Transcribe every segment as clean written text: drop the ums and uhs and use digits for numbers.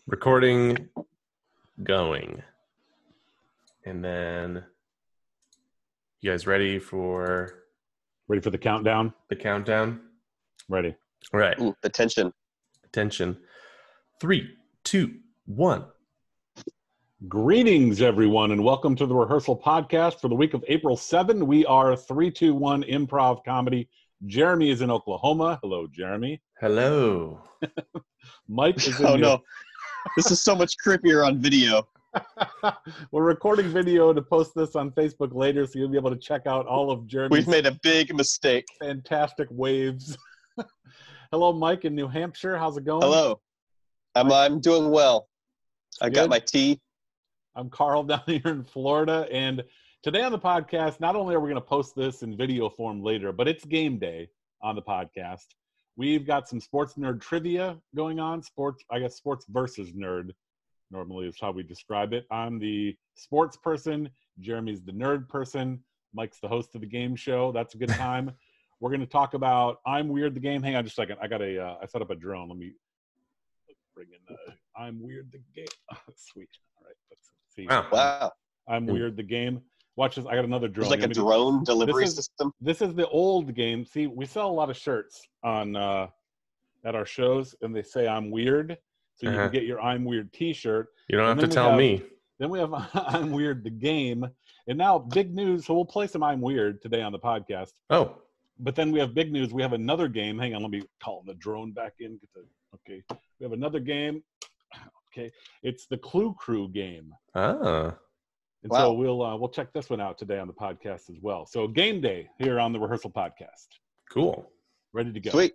Recording going. And then you guys ready for the countdown? the countdown? Ready. All right. Ooh, attention. Attention. 3, 2, 1. Greetings, everyone, and welcome to the Rehearsal Podcast for the week of April 7. We are 321 Improv Comedy. Jeremy is in Oklahoma. Hello, Jeremy. Hello. Mike is in No. This is so much creepier on video. We're recording video to post this on Facebook later, so you'll be able to check out all of Jeremy's We've made a big mistake. fantastic waves. Hello, Mike in New Hampshire. How's it going? Hello. I'm doing well. I got my tea. I'm Carl down here in Florida, and today on the podcast, not only are we going to post this in video form later, but it's game day on the podcast. We've got some sports nerd trivia going on. Sports versus nerd, normally is how we describe it. I'm the sports person. Jeremy's the nerd person. Mike's the host of the game show. That's a good time. We're going to talk about I'm Weird the game. Hang on just a second. I set up a drone. Let me bring in the I'm Weird the game. Oh, sweet. All right. Let's see. Wow. I'm Weird the game. Watch this. I got another drone. It's like a drone delivery system. This is the old game. See, we sell a lot of shirts on at our shows, and they say I'm Weird. So you can get your I'm Weird t-shirt. You don't have to tell me. Then we have I'm Weird the game. And now big news. So we'll play some I'm Weird today on the podcast. Oh. But then we have big news. We have another game. Hang on, let me call the drone back in. Okay. We have another game. Okay. It's the Clew Crew game. Ah. And so we'll check this one out today on the podcast as well. So game day here on the Rehearsal Podcast. Cool. Ready to go. Sweet.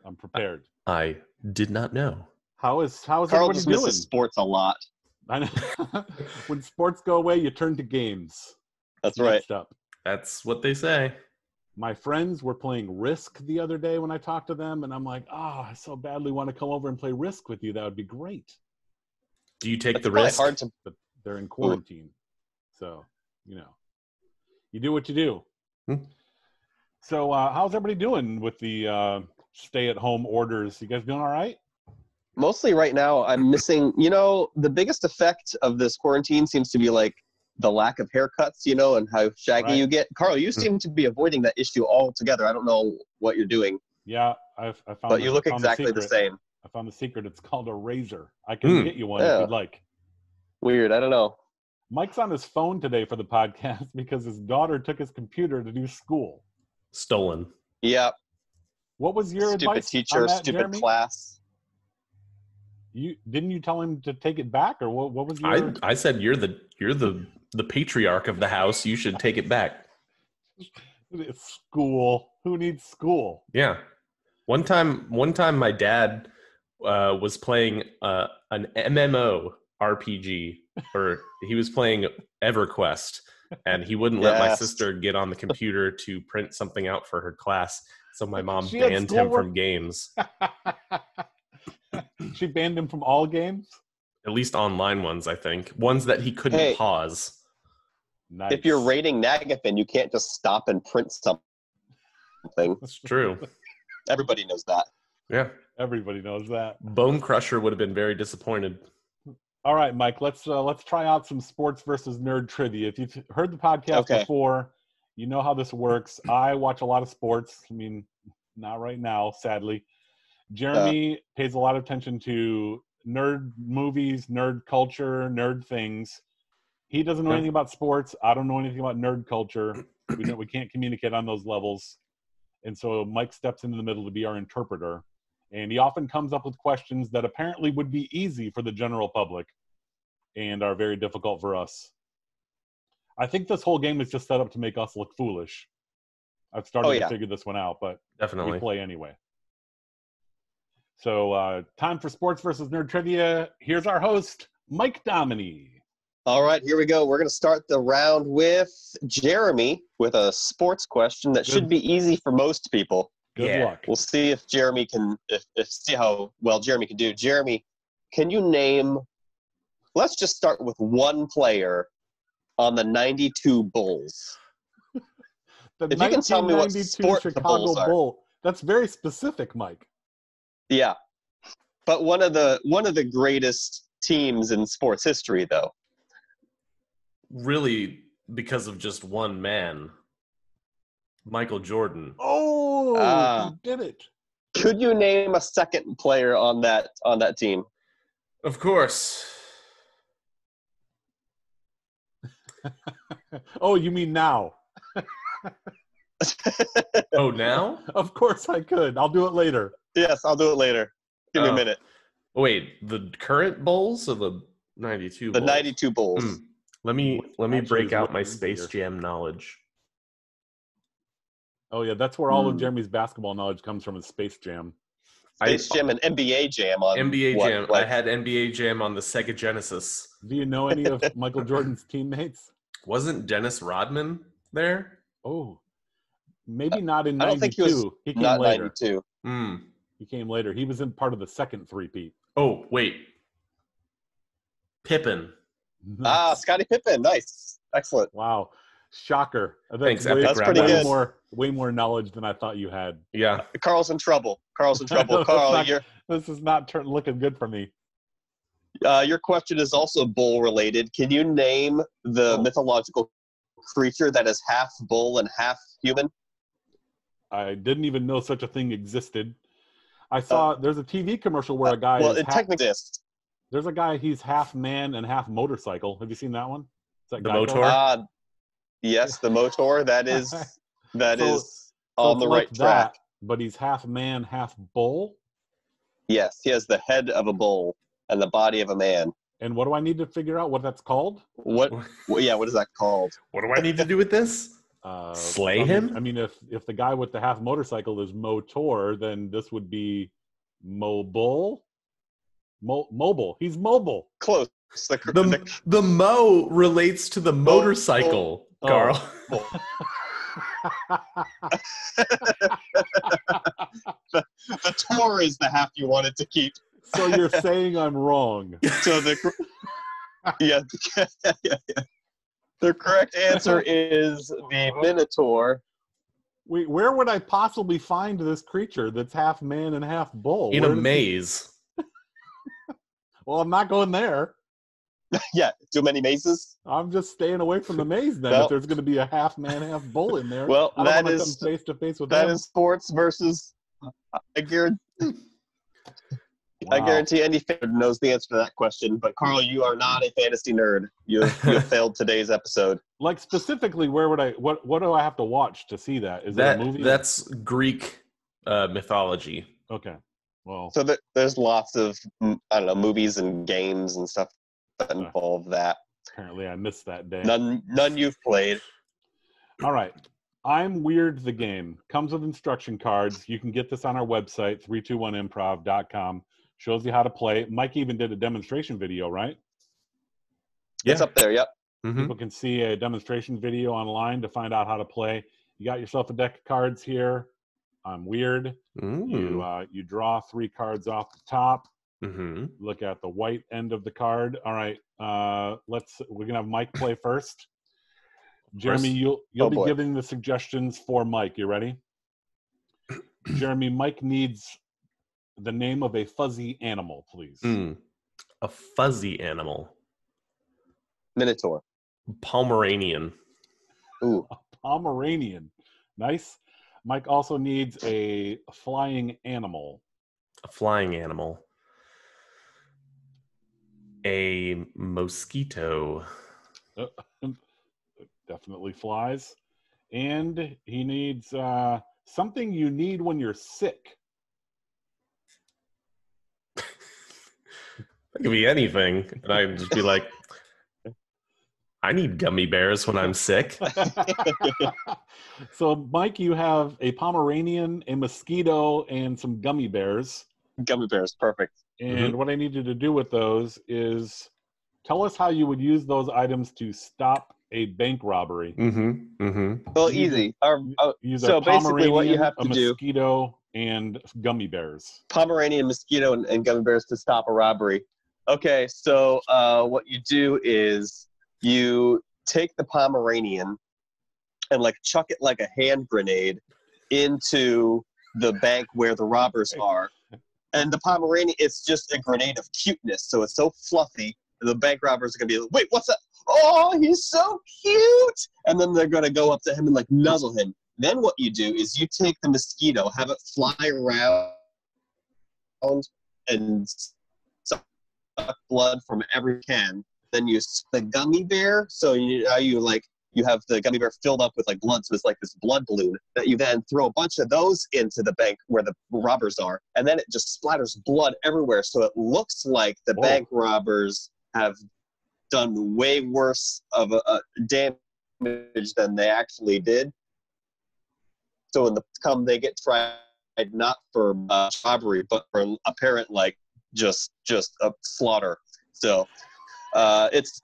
I'm prepared. I did not know. How is Carl everybody just doing? misses sports a lot. I know. When sports go away, you turn to games. That's right. Next up. That's what they say. My friends were playing Risk the other day when I talked to them, and I'm like, I so badly want to come over and play Risk with you. That would be great. Do you take That's the probably risk? hard to. But they're in quarantine. So, you do what you do. So how's everybody doing with the stay-at-home orders? You guys doing all right? Mostly right now, I'm missing. The biggest effect of this quarantine seems to be like the lack of haircuts. And how shaggy you get. Carl, you seem to be avoiding that issue altogether. I don't know what you're doing. Yeah, I found. But you look exactly the same. I found the secret. It's called a razor. I can get you one if you'd like. Weird. I don't know. Mike's on his phone today for the podcast because his daughter took his computer to do school. Stolen. Yeah. What was your stupid advice teacher, on that, stupid Jeremy? class. Didn't you tell him to take it back, or what was your? I said you're the patriarch of the house. You should take it back. It's school. Who needs school? Yeah. One time my dad was playing an MMO RPG, or he was playing EverQuest, and he wouldn't let my sister get on the computer to print something out for her class. So my mom banned him from games. She banned him from all games? At least online ones, I think. Ones that he couldn't pause. Nice. If you're rating Nagafin, you can't just stop and print something. That's true. Everybody knows that. Yeah. Everybody knows that. Bone Crusher would have been very disappointed. All right, Mike, let's try out some sports versus nerd trivia. If you've heard the podcast before, you know how this works. I watch a lot of sports. I mean, not right now, sadly. Jeremy pays a lot of attention to nerd movies, nerd culture, nerd things. He doesn't know anything about sports. I don't know anything about nerd culture. We can't communicate on those levels. And so Mike steps into the middle to be our interpreter. And he often comes up with questions that apparently would be easy for the general public and are very difficult for us. I think this whole game is just set up to make us look foolish. I've started to figure this one out, but definitely we play anyway. So time for sports versus nerd trivia. Here's our host, Mike Dominy. All right, here we go. We're going to start the round with Jeremy with a sports question that should be easy for most people. Good luck. We'll see if Jeremy can, see how well Jeremy can do. Jeremy, can you name, let's just start with one player on the 92 Bulls. If you can tell me what sport Chicago the Bulls are. Bull. That's very specific, Mike. Yeah. But one of the greatest teams in sports history, though. Really, because of just one man, Michael Jordan. Oh, you did it. Could you name a second player on that team? Of course. Oh, you mean now? Oh, now? Of course I could. I'll do it later. Yes, I'll do it later. Give me a minute. Wait, the current Bulls or the 92 The Bulls? 92 Bulls. Let me Actually, break is out my looking Space easier. Jam knowledge. Oh, yeah, that's where all of Jeremy's basketball knowledge comes from, is Space Jam. Space Jam and NBA Jam on NBA what, Jam. like, I had NBA Jam on the Sega Genesis. Do you know any of Michael Jordan's teammates? Wasn't Dennis Rodman there? Oh, maybe not in 92. I don't think he was He came not later. 92. He came later. He was in part of the second three-peat. Oh, wait. Pippen. Nice. Scottie Pippen. Nice. Excellent. Wow. Shocker. Thanks, That's pretty way good. Way more knowledge than I thought you had. Yeah. Carl's in trouble. Carl, this is not looking good for me. your question is also bull related. Can you name the mythological creature that is half bull and half human? I didn't even know such a thing existed. I saw there's a TV commercial where a guy technically exists. There's a guy, he's half man and half motorcycle. Have you seen that one? Is that The Geico? Motor? Yes, the Motor. That is on the right track. But he's half man, half bull? Yes, he has the head of a bull and the body of a man. And what do I need to figure out what that's called? What is that called? What do I need to do with this? Slay him? I mean, if the guy with the half motorcycle is Motor, then this would be Mobile. Mobile. He's mobile. Close. The Mo relates to the motorcycle, Carl. The Tor is the half you wanted to keep. So you're saying I'm wrong. So the correct answer is the Minotaur. Wait, where would I possibly find this creature that's half man and half bull? In a maze. Well, I'm not going there. Yeah, too many mazes? I'm just staying away from the maze then. If there's going to be a half man, half bull in there. Well, that is face to face with that. Is sports versus. I guarantee any fan knows the answer to that question. But Carl, you are not a fantasy nerd. You have failed today's episode. Like specifically, where would I? What do I have to watch to see that? Is that a movie? That's Greek mythology. Okay. Well, so there's lots of movies and games and stuff that involve that. Apparently, I missed that day. None you've played. All right. I'm Weird the Game. Comes with instruction cards. You can get this on our website, 321improv.com. Shows you how to play. Mike even did a demonstration video, right? Yeah. It's up there, yep. Mm-hmm. People can see a demonstration video online to find out how to play. You got yourself a deck of cards here. I'm Weird. You draw 3 cards off the top. Mm-hmm. Look at the white end of the card. All right. We're gonna have Mike play first. Jeremy, you'll be giving the suggestions for Mike. You ready? Jeremy, Mike needs the name of a fuzzy animal, please. A fuzzy animal. Minotaur. Pomeranian. Ooh. A Pomeranian. Nice. Mike also needs a flying animal. A flying animal. A mosquito. Definitely flies. And he needs something you need when you're sick. It could be anything. And I'd just be like, I need gummy bears when I'm sick. So, Mike, you have a Pomeranian, a mosquito, and some gummy bears. Gummy bears, perfect. And what I need you to do with those is tell us how you would use those items to stop a bank robbery. Well, easy. So basically what you have to do, a mosquito and gummy bears. Pomeranian, mosquito, and gummy bears to stop a robbery. Okay, so what you do is you take the Pomeranian and chuck it like a hand grenade into the bank where the robbers are. And the Pomeranian, it's just a grenade of cuteness. So it's so fluffy. And the bank robbers are going to be like, wait, what's that? Oh, he's so cute. And then they're going to go up to him and like nuzzle him. Then what you do is you take the mosquito, have it fly around and suck blood from every can. Then you the gummy bear. So you have the gummy bear filled up with like blood. So it's like this blood balloon that you then throw a bunch of those into the bank where the robbers are. And then it just splatters blood everywhere. So it looks like the bank robbers have done way worse of a damage than they actually did. So in the they get tried not for robbery, but for apparent just a slaughter. So it's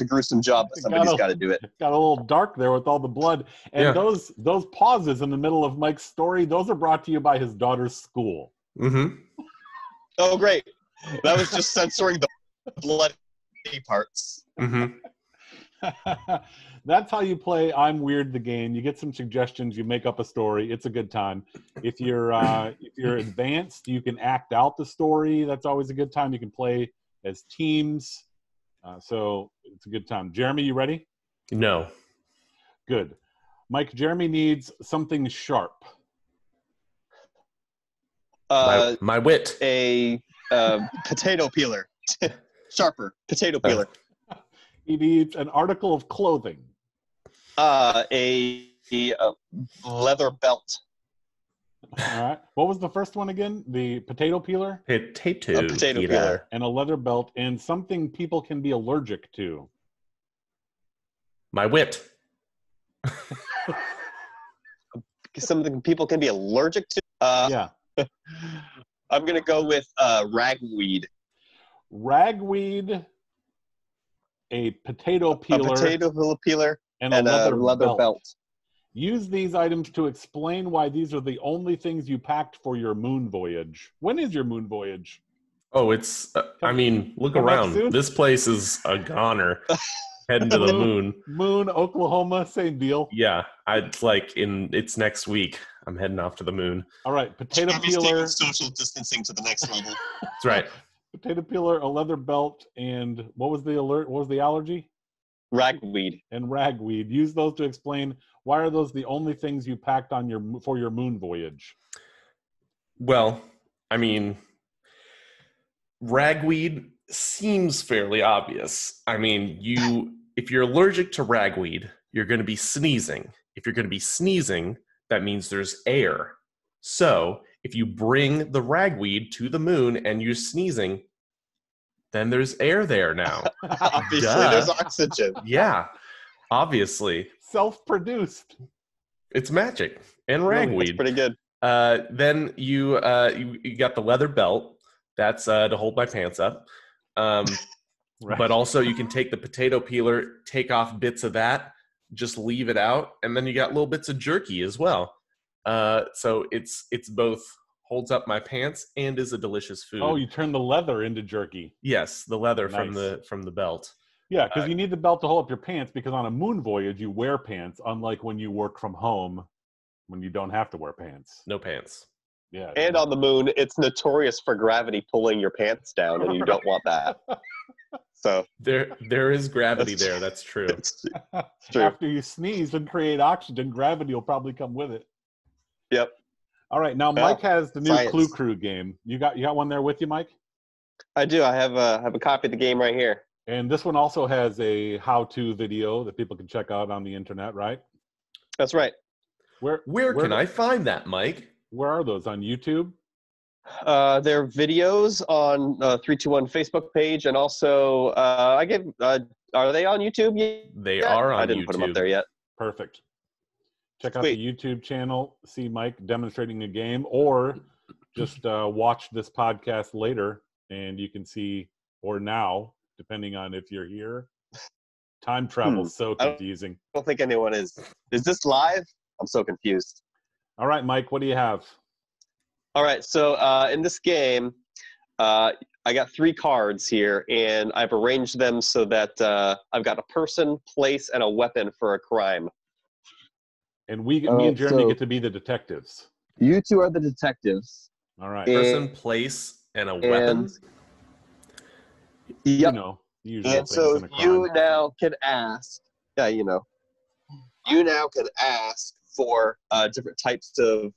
a gruesome job, but somebody's got to do it. Got a little dark there with all the blood, and those pauses in the middle of Mike's story, those are brought to you by his daughter's school. Mm-hmm. Oh, great! That was just censoring the bloody parts. Mm-hmm. That's how you play I'm Weird the game. You get some suggestions, you make up a story. It's a good time. If you're advanced, you can act out the story. That's always a good time. You can play as teams. So it's a good time. Jeremy, you ready? No. Good. Mike, Jeremy needs something sharp. My wit. A potato peeler. Sharper. Potato peeler. He needs an article of clothing. A leather belt. All right. What was the first one again? The potato peeler? Potato peeler. And a leather belt, and something people can be allergic to. My wit. Something people can be allergic to? Yeah. I'm going to go with ragweed. Ragweed, a potato peeler. A potato peeler and a leather belt. Use these items to explain why these are the only things you packed for your moon voyage. When is your moon voyage? Oh, it's, look around. This place is a goner. Heading to the moon. Moon, Oklahoma, same deal. Yeah, it's next week. I'm heading off to the moon. All right, potato peeler. Social distancing to the next level. That's right. Potato peeler, a leather belt, and what was the alert? What was the allergy? Ragweed. And ragweed. Use those to explain why are those the only things you packed on for your moon voyage? Well, ragweed seems fairly obvious. If you're allergic to ragweed, you're going to be sneezing. If you're going to be sneezing, that means there's air. So if you bring the ragweed to the moon and you're sneezing, then there's air there now. Obviously, there's oxygen. Yeah, obviously. Self-produced. It's magic. And ragweed. That's pretty good. Then you got the leather belt. That's to hold my pants up. Right. But also you can take the potato peeler, take off bits of that, just leave it out, and then you got little bits of jerky as well. So it's both holds up my pants and is a delicious food. Oh, you turn the leather into jerky. Yes, the leather Nice. from the belt. Yeah, because you need the belt to hold up your pants, because on a moon voyage you wear pants, unlike when you work from home when you don't have to wear pants. No pants. Yeah. And on the moon, it's notorious for gravity pulling your pants down, and you don't want that. So there is gravity there. That's true. It's true. After you sneeze and create oxygen, gravity will probably come with it. Yep. All right, now Mike has the new Science. Clew Crew game. You got one there with you, Mike? I do. I have a copy of the game right here. And this one also has a how-to video that people can check out on the internet, right? That's right. Where can I find that, Mike? Where are those? On YouTube? They're videos on 321 Facebook page, and also are they on YouTube yet? They are on YouTube. I didn't put them up there yet. Perfect. Check out the YouTube channel, see Mike demonstrating a game, or just watch this podcast later, and you can see, or now, depending on if you're here. Time travel is so confusing. I don't think anyone is. Is this live? I'm so confused. All right, Mike, what do you have? All right, so in this game, I got 3 cards here, and I've arranged them so that I've got a person, place, and a weapon for a crime. And me and Jeremy get to be the detectives. You two are the detectives. All right. Person, place, and a weapon. Yep. You know, the usual And things so in a crime. you now can ask. Yeah, you know. You now can ask for different types of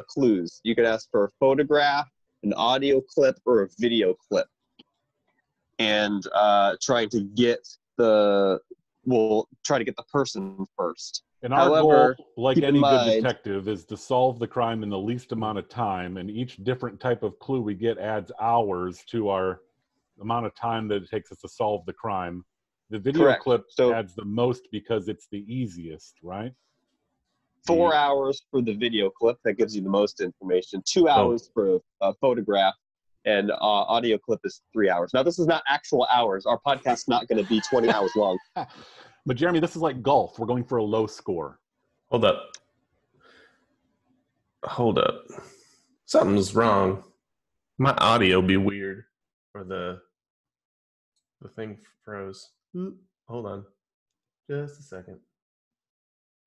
clues. You can ask for a photograph, an audio clip, or a video clip, and trying to get we'll try to get the person first. And our goal, like any good detective, is to solve the crime in the least amount of time, and each different type of clue we get adds hours to our amount of time that it takes us to solve the crime. The video clip adds the most because it's the easiest, right? 4 hours for the video clip. That gives you the most information. 2 hours for a photograph. And audio clip is 3 hours. Now, this is not actual hours. Our podcast's not going to be 20 hours long. But, Jeremy, this is like golf. We're going for a low score. Hold up. Something's wrong. My audio be weird. Or the thing froze. Hold on. Just a second.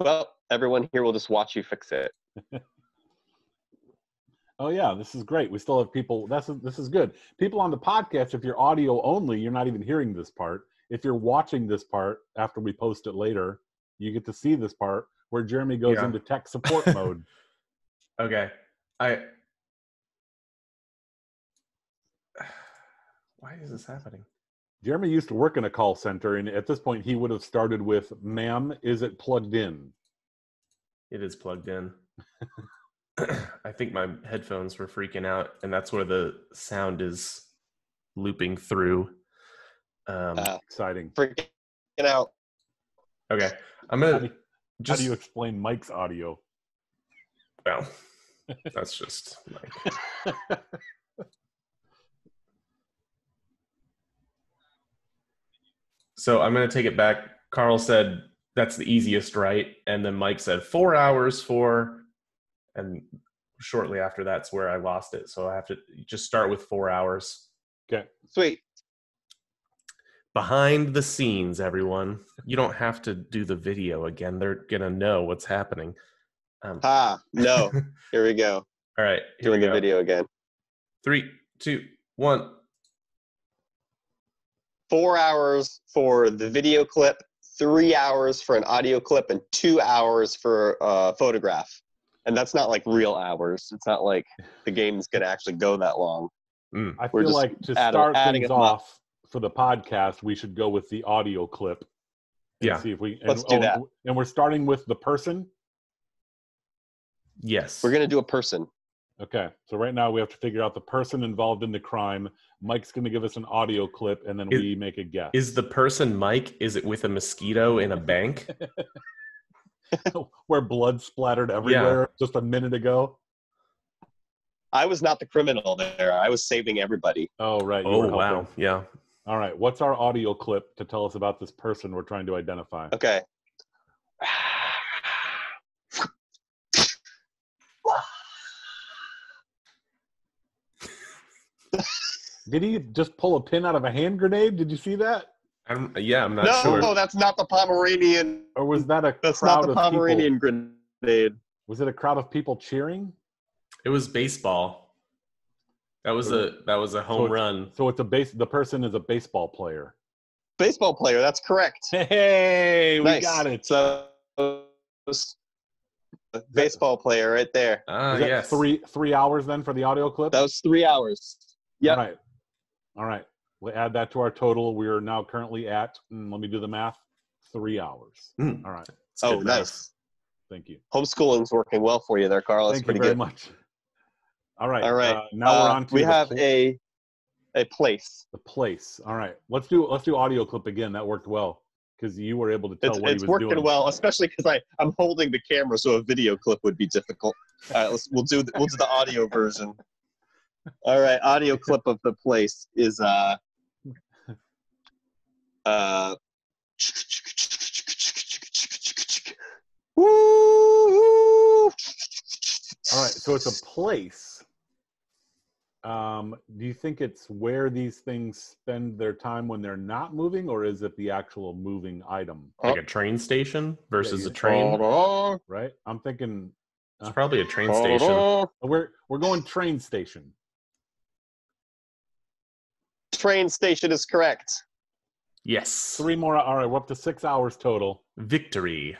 Well, everyone here will just watch you fix it. Oh, yeah, this is great. We still have people. This is good. People on the podcast, if you're audio only, you're not even hearing this part. If you're watching this part after we post it later, you get to see this part where Jeremy goes into tech support mode. Okay. Why is this happening? Jeremy used to work in a call center, and at this point, he would have started with, "Ma'am, is it plugged in?" It is plugged in. I think my headphones were freaking out, and that's where the sound is looping through. Exciting. Freaking out. Okay. I'm going to How do you explain Mike's audio? Well, that's just Mike. So I'm going to take it back. Carl said that's the easiest, right? And then Mike said 4 hours for, and shortly after that's where I lost it. So I have to just start with 4 hours. Okay. Sweet. Behind the scenes, everyone. You don't have to do the video again. They're going to know what's happening. No. Here we go. All right. Doing the video again. 3, 2, 1. 4 hours for the video clip, 3 hours for an audio clip, and 2 hours for a photograph. And that's not like real hours. It's not like the game's going to actually go that long. I feel like to start things off for the podcast, we should go with the audio clip. And see if we. Let's do that. And we're starting with the person? Yes. We're going to do a person. Okay. So right now we have to figure out the person involved in the crime. Mike's going to give us an audio clip, and then we make a guess. Is the person Mike? Is it with a mosquito in a bank? Where blood splattered everywhere just a minute ago? I was not the criminal there. I was saving everybody. Oh, right. Oh, wow. Yeah. All right. What's our audio clip to tell us about this person we're trying to identify? Okay. Did he just pull a pin out of a hand grenade? Did you see that? I'm not sure. No, that's not the Pomeranian. Or was that a That's crowd not the of Pomeranian people? grenade. Was it a crowd of people cheering? It was baseball. That was a home run. So it's the person is a baseball player. Baseball player, that's correct. Hey, we Nice. got it. So baseball player right there. Yes. 3 hours then for the audio clip? That was 3 hours. Yep. All right. We'll add that to our total. We are now currently at, let me do the math, 3 hours. All right. Oh, nice. Thank you. Homeschooling's working well for you there, Carl. That's Thank pretty you very good. much. All right. Now we're on to we have a place. The place. All right. Let's do audio clip again. That worked well because you were able to tell what he was doing. It's working well, especially because I'm holding the camera, so a video clip would be difficult. All right, we'll do the audio version. All right, audio clip of the place is woo! All right, so it's a place. Do you think it's where these things spend their time when they're not moving, or is it the actual moving item? Like a train station versus a train? Right? I'm thinking It's probably a train station. We're going train station. Train station is correct. Yes. 3 more. All right, we're up to 6 hours total. Victory.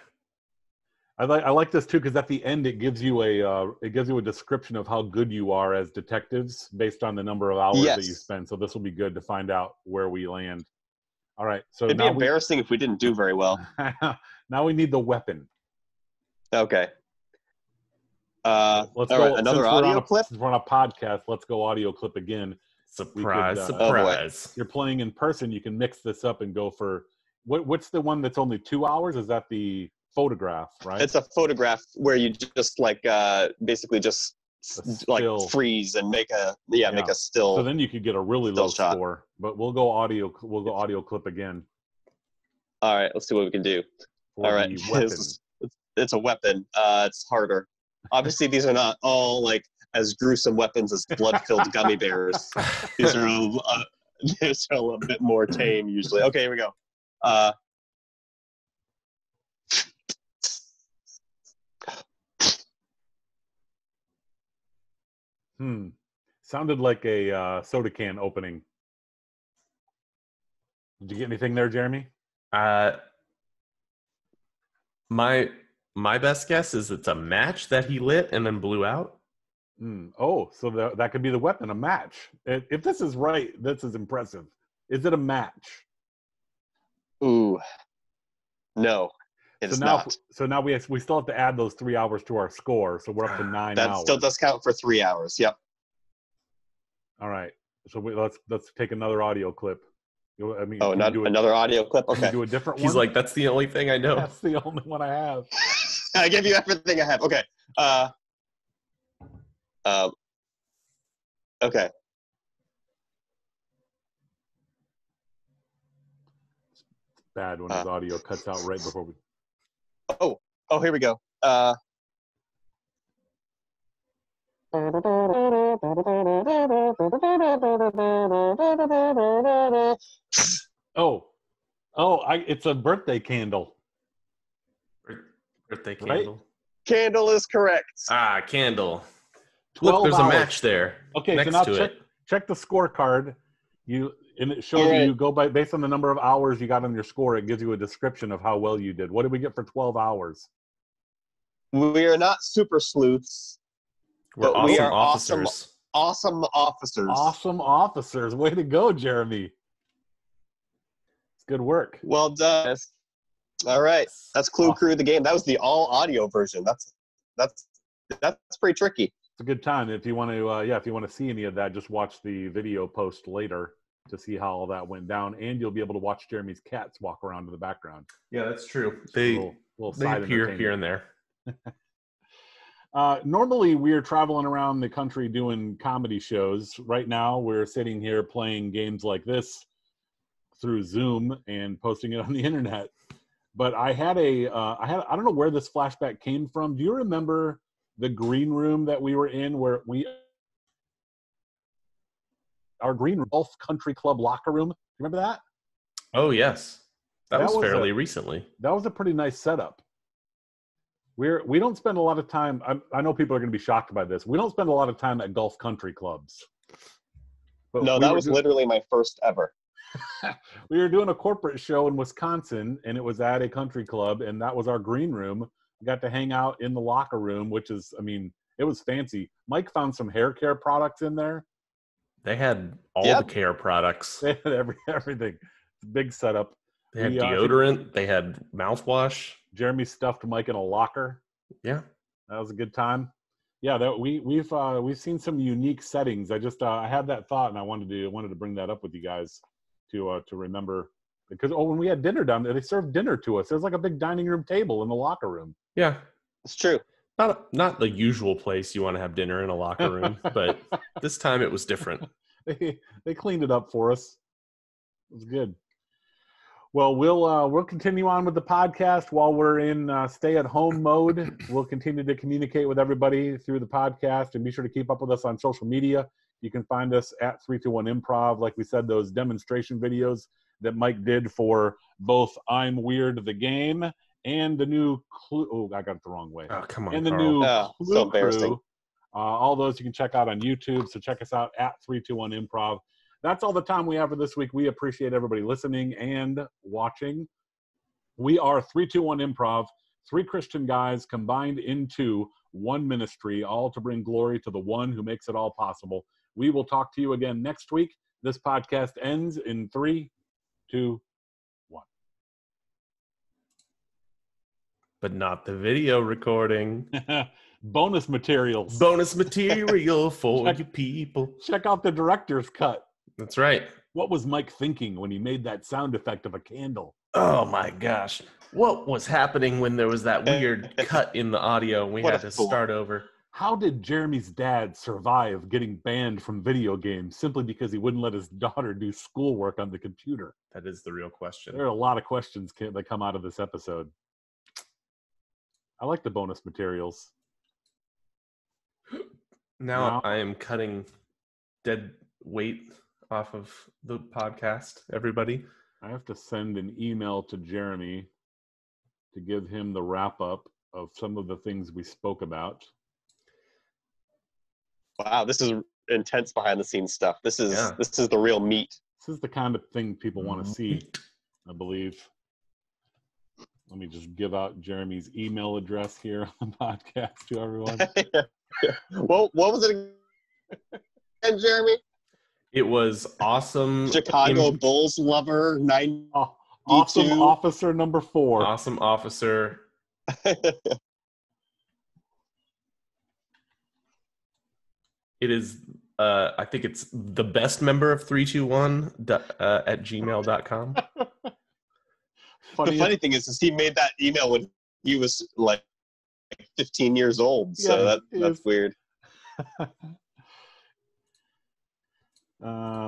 I like this too because at the end it gives you a description of how good you are as detectives based on the number of hours that you spend. So this will be good to find out where we land. All right, so it'd be embarrassing if we didn't do very well. Now we need the weapon. Okay. Let's all go. Right, another audio clip. Since we're on a podcast, let's go audio clip again. Surprise! You're playing in person. You can mix this up and go for what's the one that's only 2 hours? Is that the photograph, right? It's a photograph where you just basically just freeze and make a still. So then you could get a really low score. But we'll go audio clip again. All right, let's see what we can do. All right, it's a weapon. It's harder. Obviously, these are not all as gruesome weapons as blood-filled gummy bears. These are a little bit more tame usually. Okay, here we go. Sounded like a soda can opening. Did you get anything there, Jeremy? My best guess is it's a match that he lit and then blew out. Oh, so that could be the weapon, a match. If this is right, this is impressive. Is it a match? Ooh, no, it's not. So now we still have to add those 3 hours to our score, so we're up to 9 hours. That still does count for 3 hours. Yep. All right. So let's take another audio clip. Another audio clip. Okay. Do a different one. He's like, that's the only thing I know. That's the only one I have. I give you everything I have. Okay. Okay. It's bad when his audio cuts out right before we. Oh, here we go. It's a birthday candle. Birthday candle. Right? Candle is correct. Candle. Look, there's a match there. Okay, next so now to check the scorecard. It shows you go based on the number of hours you got on your score. It gives you a description of how well you did. What did we get for 12 hours? We are not super sleuths. We are officers. Awesome officers. Awesome officers. Way to go, Jeremy. It's good work. Well done. All right. That's Clew Crew the game. That was the all audio version. That's pretty tricky. It's a good time. If you want to see any of that, just watch the video post later to see how all that went down, and you'll be able to watch Jeremy's cats walk around in the background. Yeah, that's true. They appear here and there. Normally, we're traveling around the country doing comedy shows. Right now, we're sitting here playing games like this through Zoom and posting it on the internet. But I don't know where this flashback came from. Do you remember the green room that we were in where our green golf country club locker room? Remember that? Oh, yes. That was fairly recently. That was a pretty nice setup. We don't spend a lot of time. I know people are going to be shocked by this. We don't spend a lot of time at golf country clubs. But no, that was literally my first ever. We were doing a corporate show in Wisconsin, and it was at a country club, and that was our green room. We got to hang out in the locker room, which is, it was fancy. Mike found some hair care products in there. They had all the care products. They had everything. Big setup. They had deodorant. They had mouthwash. Jeremy stuffed Mike in a locker. Yeah, that was a good time. Yeah, we've seen some unique settings. I had that thought, and I wanted to bring that up with you guys to remember, because when we had dinner down there, they served dinner to us. There's like a big dining room table in the locker room. Yeah, it's true. Not the usual place you want to have dinner in a locker room, but this time it was different. They cleaned it up for us. It was good. Well, we'll continue on with the podcast while we're in stay-at-home mode. We'll continue to communicate with everybody through the podcast, and be sure to keep up with us on social media. You can find us at 321 Improv. Like we said, those demonstration videos that Mike did for both I'm Weird the Game and the new Clew. Oh, I got it the wrong way. Oh, come on, and the Carl. new so embarrassing. Crew. All those you can check out on YouTube. So check us out at 321 Improv. That's all the time we have for this week. We appreciate everybody listening and watching. We are 321 Improv, 3 Christian guys combined into one ministry, all to bring glory to the one who makes it all possible. We will talk to you again next week. This podcast ends in 3, 2, 1. But not the video recording. Bonus materials. Bonus material for you people. Check out the director's cut. That's right. What was Mike thinking when he made that sound effect of a candle? Oh my gosh. What was happening when there was that weird cut in the audio and we had to start over? How did Jeremy's dad survive getting banned from video games simply because he wouldn't let his daughter do schoolwork on the computer? That is the real question. There are a lot of questions that come out of this episode. I like the bonus materials. Now I am cutting dead weight off of the podcast, everybody. I have to send an email to Jeremy to give him the wrap up of some of the things we spoke about. Wow, this is intense behind the scenes stuff. This is the real meat. This is the kind of thing people want to see, I believe. Let me just give out Jeremy's email address here on the podcast to everyone. Well, what was it again, Jeremy? It was awesome. Chicago Bulls lover 92. Awesome officer number 4. Awesome officer. It is, I think it's the best member of 321 at gmail.com. The funny thing is he made that email when he was like 15 years old. So that's weird.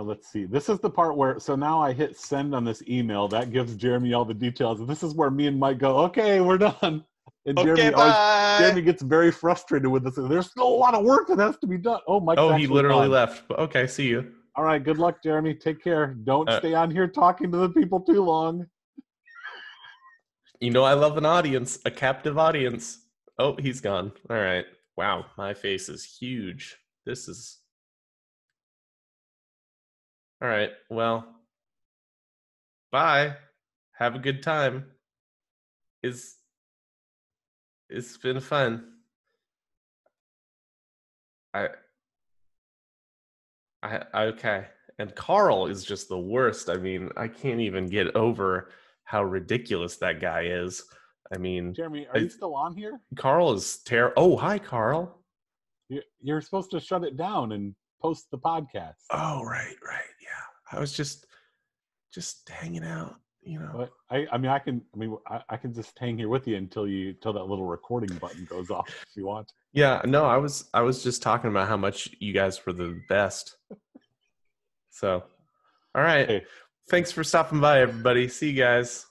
Let's see. This is the part where, so now I hit send on this email. That gives Jeremy all the details. This is where me and Mike go, okay, we're done. And Jeremy gets very frustrated with this. There's still a lot of work that has to be done. Oh, Mike. Oh, he literally left. Okay, see you. All right, good luck, Jeremy. Take care. Don't stay on here talking to the people too long. You know I love an audience, a captive audience. Oh, he's gone. All right. Wow, my face is huge. This is... All right, well, bye. Have a good time. It's been fun. Okay. And Carl is just the worst. I mean, I can't even get over how ridiculous that guy is. I mean, Jeremy, are you still on here? Carl is terrible. Oh, hi, Carl. You're supposed to shut it down and post the podcast. Oh, right. Yeah. I was just hanging out, you know. But I can just hang here with you until that little recording button goes off if you want. Yeah, no, I was just talking about how much you guys were the best. So, all right. Hey. Thanks for stopping by, everybody. See you guys.